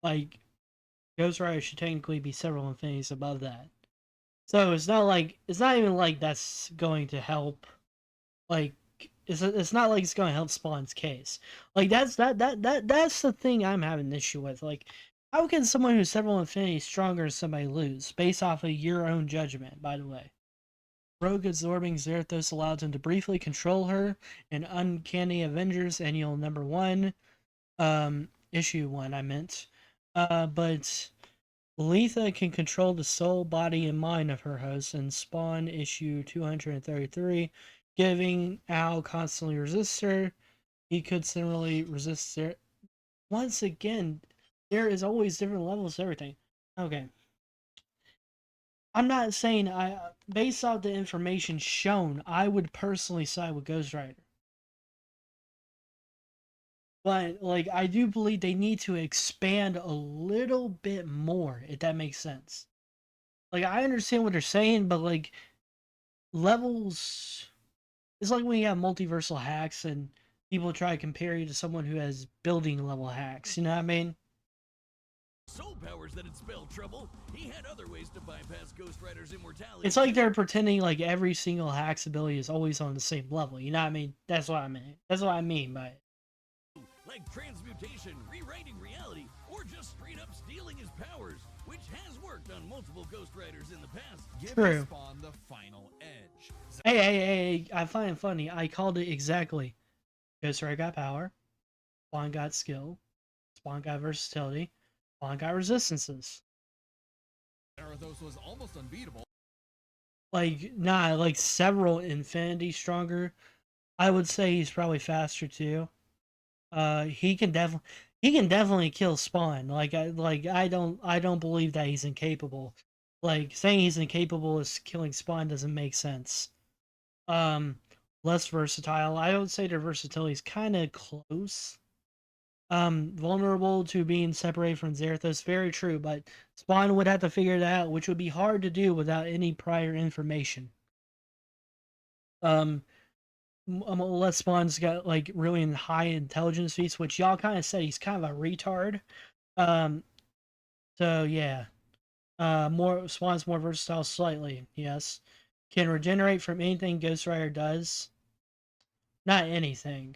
like, Ghost Rider should technically be several infinities above that. So it's not even like that's going to help, like, it's not like it's going to help Spawn's case. Like, that's the thing I'm having an issue with. Like, how can someone who's several infinities stronger than somebody lose, based off of your own judgment, by the way? Rogue absorbing Zarathos allowed him to briefly control her in Uncanny Avengers Annual Number 1, Issue 1, I meant. But Letha can control the soul, body, and mind of her host in Spawn Issue 233, giving Al constantly resist her. He could similarly resist her. Once again, there is always different levels to everything. Okay. I'm not saying based off the information shown, I would personally side with Ghost Rider. But, like, I do believe they need to expand a little bit more, if that makes sense. Like, I understand what they're saying, but, like, levels... It's like when you have multiversal hacks and people try to compare you to someone who has building level hacks, you know what I mean? Soul powers that had spelled trouble. He had other ways to bypass Ghost Rider's immortality. It's like they're pretending like every single hack's ability is always on the same level, you know what I mean? That's what I mean. That's what I mean by it. Like transmutation, rewriting reality, or just straight up stealing his powers, which has worked on multiple Ghost Riders in the past. Give Spawn the final edge. Hey, I find it funny. I called it exactly. Ghost Rider got power. Spawn got skill. Spawn got versatility. Spawn got resistances. Zarathos was almost unbeatable. Like, nah, like several infinity stronger. I would say he's probably faster too. He can definitely. he can definitely kill Spawn. I don't believe that he's incapable. Like saying he's incapable of killing Spawn doesn't make sense. Less versatile. I would say their versatility is kind of close. Vulnerable to being separated from Zarathos. Very true, but Spawn would have to figure that out, which would be hard to do without any prior information. Unless Spawn's got like really high intelligence feats, which y'all kind of said he's kind of a retard. Um, so yeah, more Spawn's more versatile slightly. Yes, can regenerate from anything Ghost Rider does. Not anything.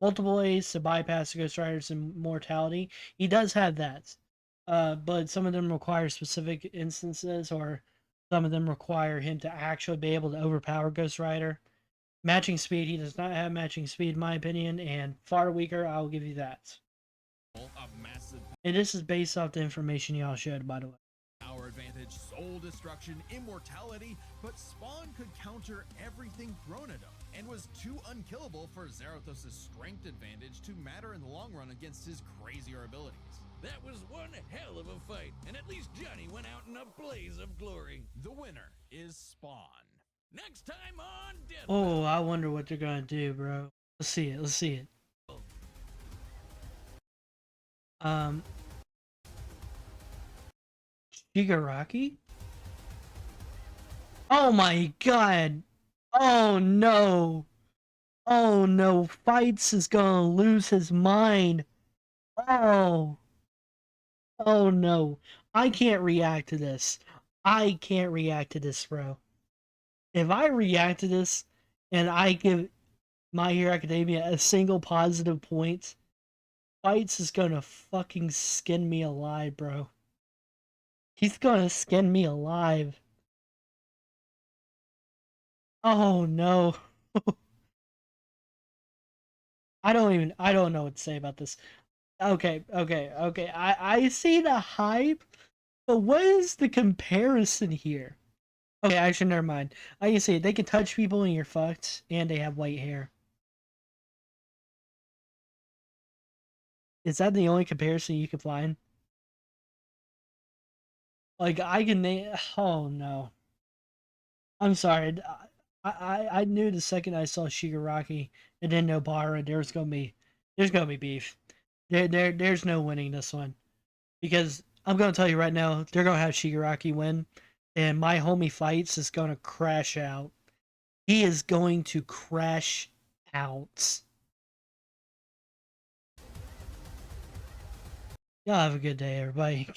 Multiple ways to bypass Ghost Rider's immortality. He does have that, but some of them require specific instances, or some of them require him to actually be able to overpower Ghost Rider. Matching speed, he does not have matching speed, in my opinion, and far weaker, I'll give you that. A massive And this is based off the information y'all showed, by the way. power advantage, soul destruction, immortality, but Spawn could counter everything thrown at him, and was too unkillable for Zarathos' strength advantage to matter in the long run against his crazier abilities. That was one hell of a fight, and at least Johnny went out in a blaze of glory. The winner is Spawn. Next time on Death Oh, I wonder what they're gonna do, bro. Let's see it. Let's see it. Shigaraki? Oh my god! Oh no! Oh no! Fights is gonna lose his mind! Oh! Oh no! I can't react to this. I can't react to this, bro. If I react to this and I give My Hero Academia a single positive point, Fights is gonna fucking skin me alive, bro. He's gonna skin me alive. Oh no. I don't know what to say about this. Okay. I see the hype, but what is the comparison here? Okay, actually, never mind. I can see it. They can touch people and you're fucked, and they have white hair. Is that the only comparison you can find? Like, I can name. Oh no. I'm sorry. I knew the second I saw Shigaraki and then Nobara, there's gonna be beef. There's no winning this one, because I'm gonna tell you right now, they're gonna have Shigaraki win, and my homie Fights is gonna crash out. He is going to crash out. Y'all have a good day, everybody.